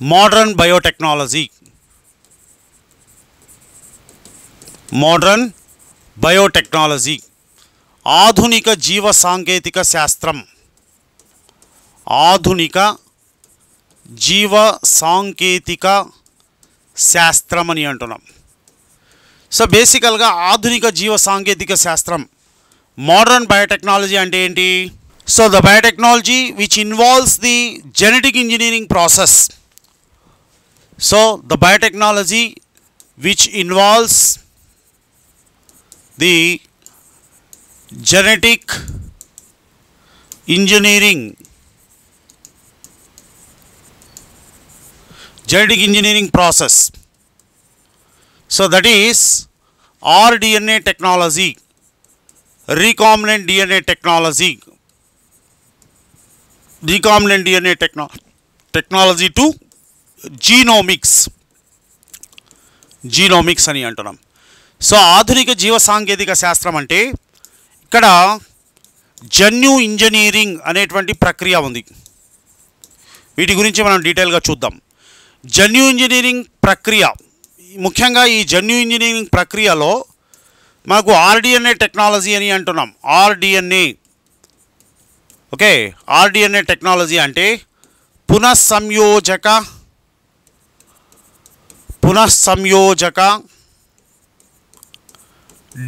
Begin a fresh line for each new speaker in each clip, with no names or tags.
Modern biotechnology. Modern biotechnology ఆధునిక జీవ సాంకేతిక శాస్త్రం. ఆధునిక జీవ సాంకేతిక శాస్త్రం అని అంటున్నాం. సో బేసికల్గా ఆధునిక జీవ సాంకేతిక శాస్త్రం మోడర్న్ బయోటెక్నాలజీ అంటే ఏంటి? So the biotechnology which involves the genetic engineering process. So the biotechnology which involves the genetic engineering process. So that is rDNA technology, recombinant DNA technology, technology to genomics అని అంటున్నాం. So ఆధునిక జీవ సాంకేతిక శాస్త్రం అంటే ఇక్కడ జన్యు ఇంజనీరింగ్ అనేటువంటి ప్రక్రియ ఉంది. వీటి గురించి మనం డీటెయిల్గా చూద్దాం. జన్యు ఇంజనీరింగ్ ప్రక్రియ, ముఖ్యంగా ఈ జన్యు ఇంజనీరింగ్ ప్రక్రియలో మనకు ఆర్డిఎన్ఏ టెక్నాలజీ అని అంటున్నాం. ఆర్డిఎన్ఏ, ఓకే, ఆర్డిఎన్ఏ టెక్నాలజీ అంటే పునఃసంయోజక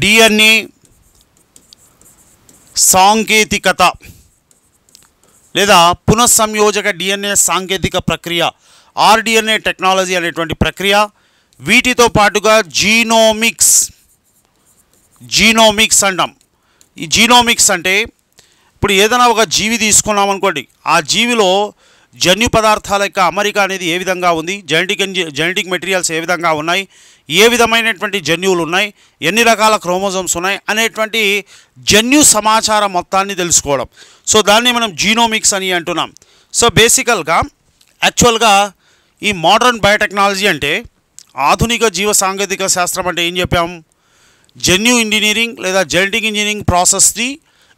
డిఎన్ఏ సాంకేతికత లేదా పునఃసంయోజక డిఎన్ఏ సాంకేతిక ప్రక్రియ, ఆర్డిఎన్ఏ టెక్నాలజీ అనేటువంటి ప్రక్రియ. వీటితో పాటుగా జీనోమిక్స్ అంటాం. ఈ జీనోమిక్స్ అంటే ఇప్పుడు ఏదైనా ఒక జీవి తీసుకున్నాం అనుకోండి, ఆ జీవిలో జన్యు పదార్థాల యొక్క అమరిక అనేది ఏ విధంగా ఉంది, జెనెటిక్ మెటీరియల్స్ ఏ విధంగా ఉన్నాయి, ఏ విధమైనటువంటి జన్యువులు ఉన్నాయి, ఎన్ని రకాల క్రోమోజోమ్స్ ఉన్నాయి అనేటువంటి జన్యు సమాచారం మొత్తాన్ని తెలుసుకోవడం. సో దాన్ని మనం జీనోమిక్స్ అని అంటున్నాం. సో బేసికల్గా యాక్చువల్గా ఈ మోడర్న్ బయోటెక్నాలజీ అంటే ఆధునిక జీవ సాంకేతిక శాస్త్రం అంటే ఏం చెప్పాం? జన్యు ఇంజనీరింగ్ లేదా జెనెటిక్ ఇంజనీరింగ్ ప్రాసెస్ని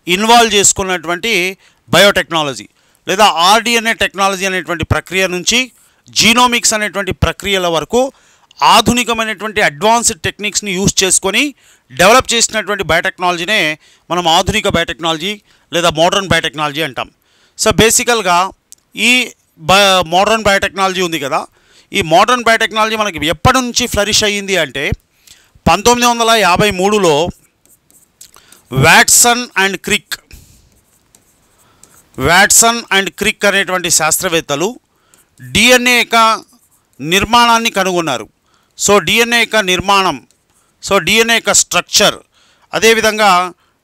ఇన్వాల్వ్ చేసుకున్నటువంటి బయోటెక్నాలజీ లేదా ఆర్డిఎన్ఏ టెక్నాలజీ అనేటువంటి ప్రక్రియ నుంచి జీనోమిక్స్ అనేటువంటి ప్రక్రియల వరకు ఆధునికమైనటువంటి అడ్వాన్స్డ్ టెక్నిక్స్ని యూజ్ చేసుకొని డెవలప్ చేసినటువంటి బయోటెక్నాలజీనే మనం ఆధునిక బయోటెక్నాలజీ లేదా మోడర్న్ బయోటెక్నాలజీ అంటాం. సో బేసికల్గా ఈ మోడర్న్ బయోటెక్నాలజీ ఉంది కదా, ఈ మోడర్న్ బయోటెక్నాలజీ మనకి ఎప్పటి నుంచి ఫ్లరిష్ అయ్యింది అంటే 1953లో వాట్సన్ అండ్ క్రిక్ అనేటువంటి శాస్త్రవేత్తలు డిఎన్ఏ యొక్క నిర్మాణాన్ని కనుగొన్నారు. సో డిఎన్ఏ యొక్క నిర్మాణం, సో డిఎన్ఏ యొక్క స్ట్రక్చర్, అదేవిధంగా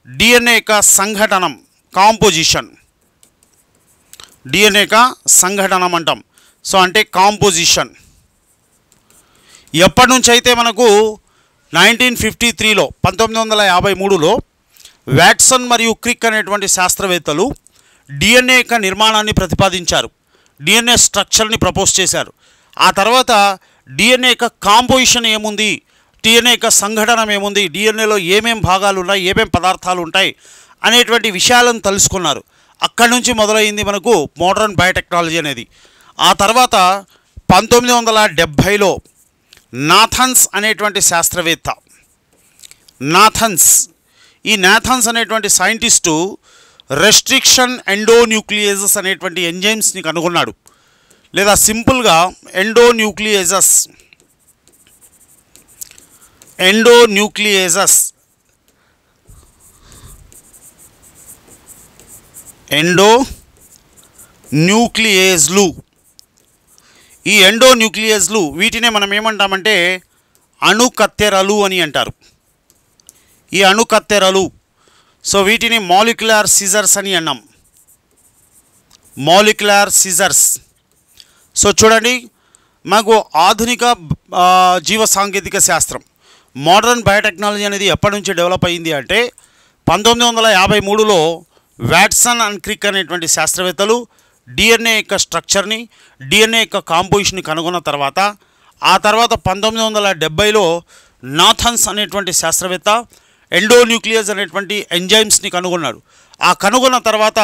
డిఎన్ఏ యొక్క సంఘటనం, కాంపోజిషన్, డిఎన్ఏ యొక్క సంఘటనం అంటాం. సో అంటే కాంపోజిషన్ ఎప్పటి నుంచి అయితే మనకు 1953లో వాట్సన్ మరియు క్రిక్ అనేటువంటి శాస్త్రవేత్తలు డిఎన్ఏ యొక్క నిర్మాణాన్ని ప్రతిపాదించారు, డిఎన్ఏ స్ట్రక్చర్ని ప్రపోజ్ చేశారు. ఆ తర్వాత డిఎన్ఏ యొక్క కాంపోజిషన్ ఏముంది, డిఎన్ఏ యొక్క సంఘటన ఏముంది, డిఎన్ఏలో ఏమేం భాగాలు ఉన్నాయి, ఏమేం పదార్థాలు ఉంటాయి అనేటువంటి విషయాలను తెలుసుకున్నారు. అక్కడి నుంచి మొదలైంది మనకు మోడర్న్ బయోటెక్నాలజీ అనేది. ఆ తర్వాత 1970లో నాథన్స్ అనేటువంటి శాస్త్రవేత్త, ఈ నాథన్స్ అనేటువంటి సైంటిస్టు రెస్ట్రిక్షన్ ఎండోన్యూక్లియేజెస్ అనేటువంటి ఎంజైమ్స్ని కనుగొన్నాడు, లేదా సింపుల్గా ఎండోన్యూక్లియేజెస్ ఈ ఎండోన్యూక్లియేజ్లు వీటినే మనం ఏమంటామంటే అణుకత్తెరలు అని అంటారు. ఈ అణుకత్తెరలు, సో వీటిని మాలిక్యులర్ సిజర్స్ అని అన్నాం. Molecular scissors. సో చూడండి, మాకు ఆధునిక జీవ సాంకేతిక శాస్త్రం మోడర్న్ బయోటెక్నాలజీ అనేది ఎప్పటి నుంచి డెవలప్ అయ్యింది అంటే 1953లో వాట్సన్ అండ్ క్రిక్ అనేటువంటి శాస్త్రవేత్తలు డిఎన్ఏ యొక్క స్ట్రక్చర్ని, డిఎన్ఏ యొక్క కాంపోజిషన్ని కనుగొన్న తర్వాత, ఆ తర్వాత 1970లో నాథన్స్ అనేటువంటి శాస్త్రవేత్త ఎండోన్యూక్లియస్ అనేటువంటి ఎంజైమ్స్ని కనుగొన్నాడు. ఆ కనుగొన్న తర్వాత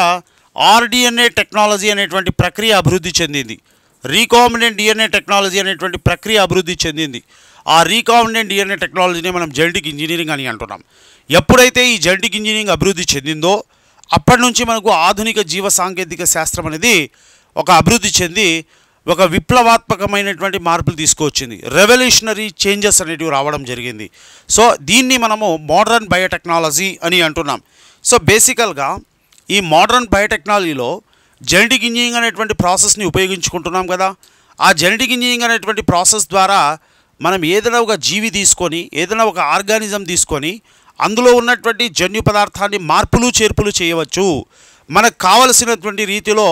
ఆర్డిఎన్ఏ టెక్నాలజీ అనేటువంటి ప్రక్రియ అభివృద్ధి చెందింది. రీకాంబినెంట్ డిఎన్ఏ టెక్నాలజీ అనేటువంటి ప్రక్రియ అభివృద్ధి చెందింది. ఆ రీకాంబినెంట్ డిఎన్ఏ టెక్నాలజీని మనం జెనెటిక్ ఇంజనీరింగ్ అని అంటున్నాం. ఎప్పుడైతే ఈ జెనెటిక్ ఇంజనీరింగ్ అభివృద్ధి చెందిందో అప్పటి నుంచి మనకు ఆధునిక జీవ సాంకేతిక శాస్త్రం అనేది ఒక అభివృద్ధి చెంది ఒక విప్లవాత్మకమైనటువంటి మార్పులు తీసుకొచ్చింది. రెవల్యూషనరీ చేంజెస్ అనేటివి రావడం జరిగింది. సో దీన్ని మనము మోడర్న్ బయోటెక్నాలజీ అని అంటున్నాం. సో బేసికల్గా ఈ మోడర్న్ బయోటెక్నాలజీలో జెనెటిక్ ఇంజనీరింగ్ అనేటువంటి ప్రాసెస్ని ఉపయోగించుకుంటున్నాం కదా. ఆ జెనెటిక్ ఇంజనీరింగ్ అనేటువంటి ప్రాసెస్ ద్వారా మనం ఏదైనా ఒక జీవి తీసుకొని, ఏదైనా ఒక ఆర్గానిజం తీసుకొని అందులో ఉన్నటువంటి జన్యు పదార్థాన్ని మార్పులు చేర్పులు చేయవచ్చు. మనకు కావలసినటువంటి రీతిలో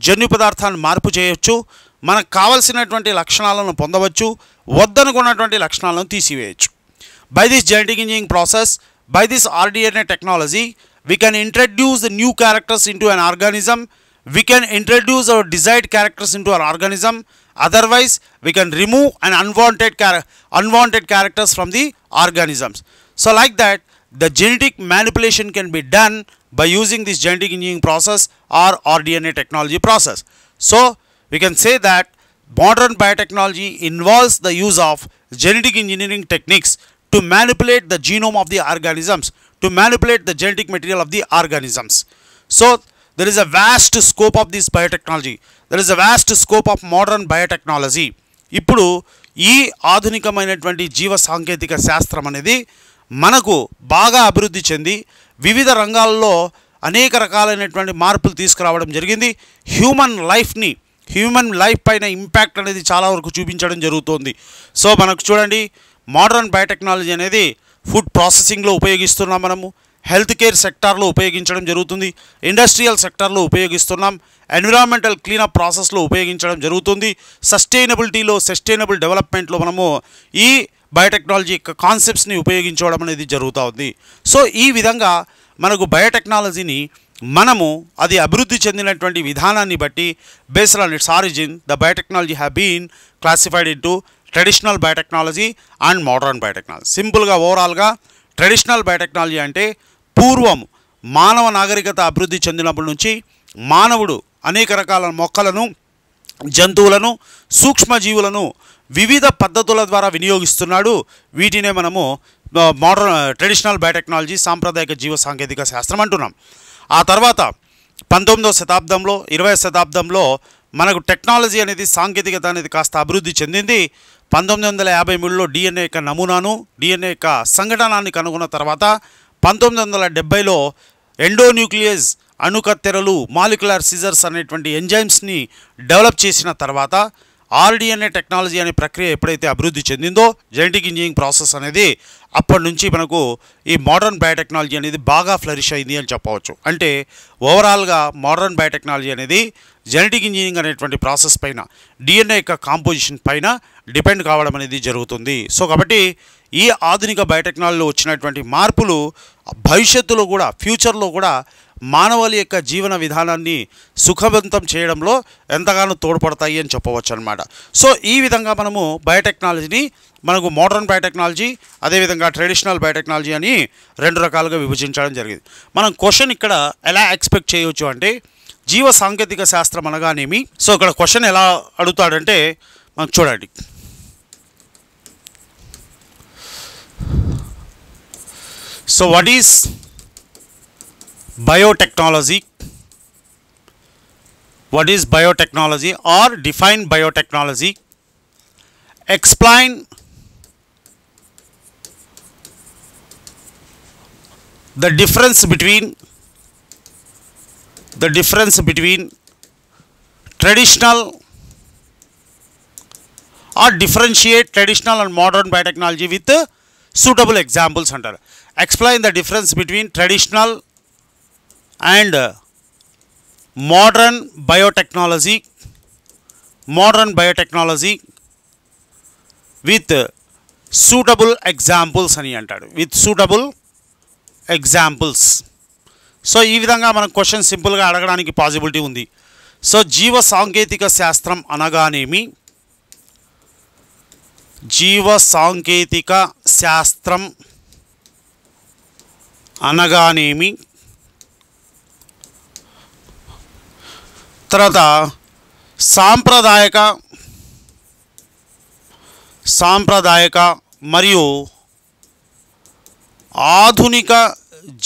జన్యు పదార్థాన్ని మార్పు చేయవచ్చు. మనకు కావలసినటువంటి లక్షణాలను పొందవచ్చు, వద్దనుకున్నటువంటి లక్షణాలను తీసివేయచ్చు. By this genetic engineering process, by this RDNA technology, we can introduce the new characters into an organism. We can introduce our desired characters into an organism. Otherwise, we can remove an unwanted characters from the organisms. So like that, the genetic manipulation can be done by using this genetic engineering process or RDNA technology process. So we can say that modern biotechnology involves the use of genetic engineering techniques to manipulate the genome of the organisms, to manipulate the genetic material of the organisms. So there is a vast scope of this biotechnology. There is a vast scope of modern biotechnology. ఇప్పుడు ఈ ఆధునికమైనటువంటి జీవ సాంకేతిక శాస్త్రం అనేది మనకు బాగా అభివృద్ధి చెంది వివిధ రంగాల్లో అనేక రకాలైనటువంటి మార్పులు తీసుకురావడం జరిగింది. హ్యూమన్ లైఫ్ పైన ఇంపాక్ట్ అనేది చాలా వరకు చూపించడం జరుగుతుంది. సో మనకు చూడండి, మోడర్న్ బయోటెక్నాలజీ అనేది ఫుడ్ ప్రాసెసింగ్లో ఉపయోగిస్తున్నాం, మనము హెల్త్ కేర్ సెక్టార్లో ఉపయోగించడం జరుగుతుంది, ఇండస్ట్రియల్ సెక్టార్లో ఉపయోగిస్తున్నాం, ఎన్విరాన్మెంటల్ క్లీనప్ ప్రాసెస్లో ఉపయోగించడం జరుగుతుంది, సస్టైనబుల్ డెవలప్మెంట్లో మనము ఈ బయోటెక్నాలజీ యొక్క కాన్సెప్ట్స్ని ఉపయోగించడం అనేది జరుగుతూ ఉంది. సో ఈ విధంగా మనకు బయోటెక్నాలజీని మనము అది అభివృద్ధి చెందినటువంటి విధానాన్ని బట్టి based on its origin the biotechnology have been classified into traditional biotechnology and modern biotechnology. సింపుల్గా ఓవరాల్గా ట్రెడిషనల్ బయోటెక్నాలజీ అంటే పూర్వం మానవ నాగరికత అభివృద్ధి చెందినప్పటి నుంచి మానవుడు అనేక రకాల మొక్కలను, జంతువులను, సూక్ష్మజీవులను వివిధ పద్ధతుల ద్వారా వినియోగిస్తున్నాడు. వీటినే మనము ట్రెడిషనల్ బయోటెక్నాలజీ, సాంప్రదాయక జీవ సాంకేతిక శాస్త్రం అంటున్నాం. ఆ తర్వాత 19వ శతాబ్దంలో, 20వ శతాబ్దంలో మనకు టెక్నాలజీ అనేది, సాంకేతికత అనేది కాస్త అభివృద్ధి చెందింది. 1953లో డిఎన్ఏ యొక్క నమూనాను, డిఎన్ఏ యొక్క సంఘటనాన్ని కనుగొన్న తర్వాత 1970లో ఎండోన్యూక్లియస్ అణుకత్తెరలు, మాలిక్యులర్ సిజర్స్ అనేటువంటి ఎంజైమ్స్ని డెవలప్ చేసిన తర్వాత RDNA టెక్నాలజీ అనే ప్రక్రియ ఎప్పుడైతే అభివృద్ధి చెందిందో, జెనెటిక్ ఇంజనీరింగ్ ప్రాసెస్ అనేది అప్పటి నుంచి మనకు ఈ మోడర్న్ బయోటెక్నాలజీ అనేది బాగా ఫ్లరిష్ అయింది అని చెప్పవచ్చు. అంటే ఓవరాల్గా మోడర్న్ బయోటెక్నాలజీ అనేది జెనెటిక్ ఇంజనీరింగ్ అనేటువంటి ప్రాసెస్ పైన, డిఎన్ఏ యొక్క కాంపోజిషన్ పైన డిపెండ్ కావడం అనేది జరుగుతుంది. సో కాబట్టి ఈ ఆధునిక బయోటెక్నాలజీలో వచ్చినటువంటి మార్పులు భవిష్యత్తులో కూడా, ఫ్యూచర్లో కూడా మానవుల యొక్క జీవన విధానాన్ని సుఖవంతం చేయడంలో ఎంతగానో తోడ్పడతాయి అని చెప్పవచ్చు అన్నమాట. సో ఈ విధంగా మనము బయోటెక్నాలజీని మనకు మోడర్న్ బయోటెక్నాలజీ, అదేవిధంగా ట్రెడిషనల్ బయోటెక్నాలజీ అని రెండు రకాలుగా విభజించడం జరిగింది. మనం క్వశ్చన్ ఇక్కడ ఎలా ఎక్స్పెక్ట్ చేయవచ్చు అంటే, జీవ సాంకేతిక శాస్త్రం అనగానేమి? సో ఇక్కడ క్వశ్చన్ ఎలా అడుగుతాడంటే మనకు చూడండి. So what is biotechnology? What is biotechnology or define biotechnology? Explain the difference between traditional or differentiate traditional and modern biotechnology with suitable examples అంటారు. Explain the difference between traditional and modern biotechnology with suitable examples అని అంటాడు. with suitable examples. So ఈ విధంగా మనం question సింపుల్గా అడగడానికి possibility ఉంది. So జీవ సాంకేతిక శాస్త్రం అనగానేమి? జీవ సాంకేతిక శాస్త్రం అనగానేమి? తర్వాత సాంప్రదాయక మరియు ఆధునిక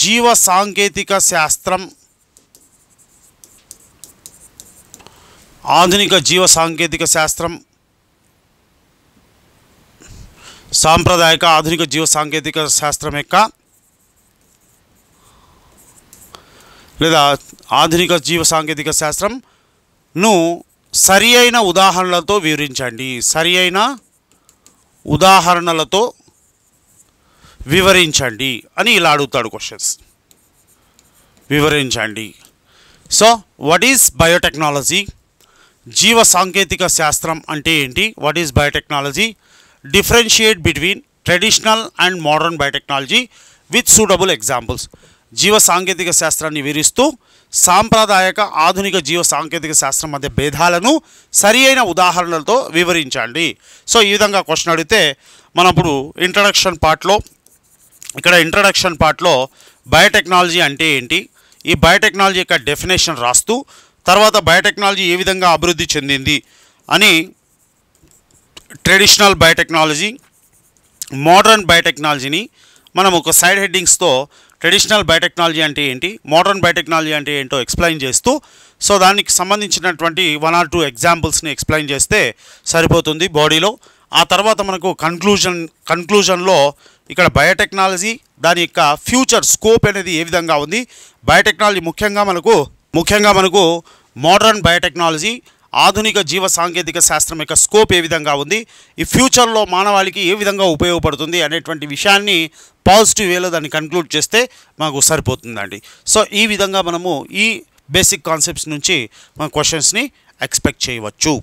జీవ సాంకేతిక శాస్త్రం సాంప్రదాయక ఆధునిక జీవ సాంకేతిక శాస్త్రం యొక్క లేదా ఆధునిక జీవ సాంకేతిక శాస్త్రంను సరి అయిన ఉదాహరణలతో వివరించండి అని ఇలా అడుగుతాడు క్వశ్చన్స్. వివరించండి. So what is biotechnology? జీవ సాంకేతిక శాస్త్రం అంటే ఏంటి? What is biotechnology? Differentiate between traditional and modern biotechnology with suitable examples. జీవ సాంకేతిక శాస్త్రాన్ని వివరిస్తూ సాంప్రదాయక ఆధునిక జీవ సాంకేతిక శాస్త్రం మధ్య భేదాలను సరి అయిన ఉదాహరణలతో వివరించండి. సో ఈ విధంగా క్వశ్చన్ అడిగితే మనం ఇప్పుడు ఇంట్రడక్షన్ పార్ట్లో బయోటెక్నాలజీ అంటే ఏంటి, ఈ బయోటెక్నాలజీ యొక్క డెఫినేషన్ రాస్తూ తర్వాత బయోటెక్నాలజీ ఏ విధంగా అభివృద్ధి చెందింది అని ట్రెడిషనల్ బయోటెక్నాలజీ, మోడర్న్ బయోటెక్నాలజీని మనం ఒక సైడ్ హెడ్డింగ్స్తో ట్రెడిషనల్ బయోటెక్నాలజీ అంటే ఏంటి, మోడర్న్ బయోటెక్నాలజీ అంటే ఏంటో ఎక్స్ప్లెయిన్ చేస్తూ సో దానికి సంబంధించినటువంటి 1 or 2 ఎగ్జాంపుల్స్ని ఎక్స్ప్లెయిన్ చేస్తే సరిపోతుంది బాడీలో. ఆ తర్వాత మనకు కన్క్లూజన్లో ఇక్కడ బయోటెక్నాలజీ దాని యొక్క ఫ్యూచర్ స్కోప్ అనేది ఏ విధంగా ఉంది, బయోటెక్నాలజీ ముఖ్యంగా మనకు మోడర్న్ బయోటెక్నాలజీ ఆధునిక జీవ సాంకేతిక శాస్త్రం యొక్క స్కోప్ ఏ విధంగా ఉంది, ఈ ఫ్యూచర్లో మానవాళికి ఏ విధంగా ఉపయోగపడుతుంది అనేటువంటి విషయాన్ని పాజిటివ్ వేలో దాన్ని కన్క్లూడ్ చేస్తే మాకు సరిపోతుందండి. సో ఈ విధంగా మనము ఈ బేసిక్ కాన్సెప్ట్స్ నుంచి మన క్వశ్చన్స్ని ఎక్స్పెక్ట్ చేయవచ్చు.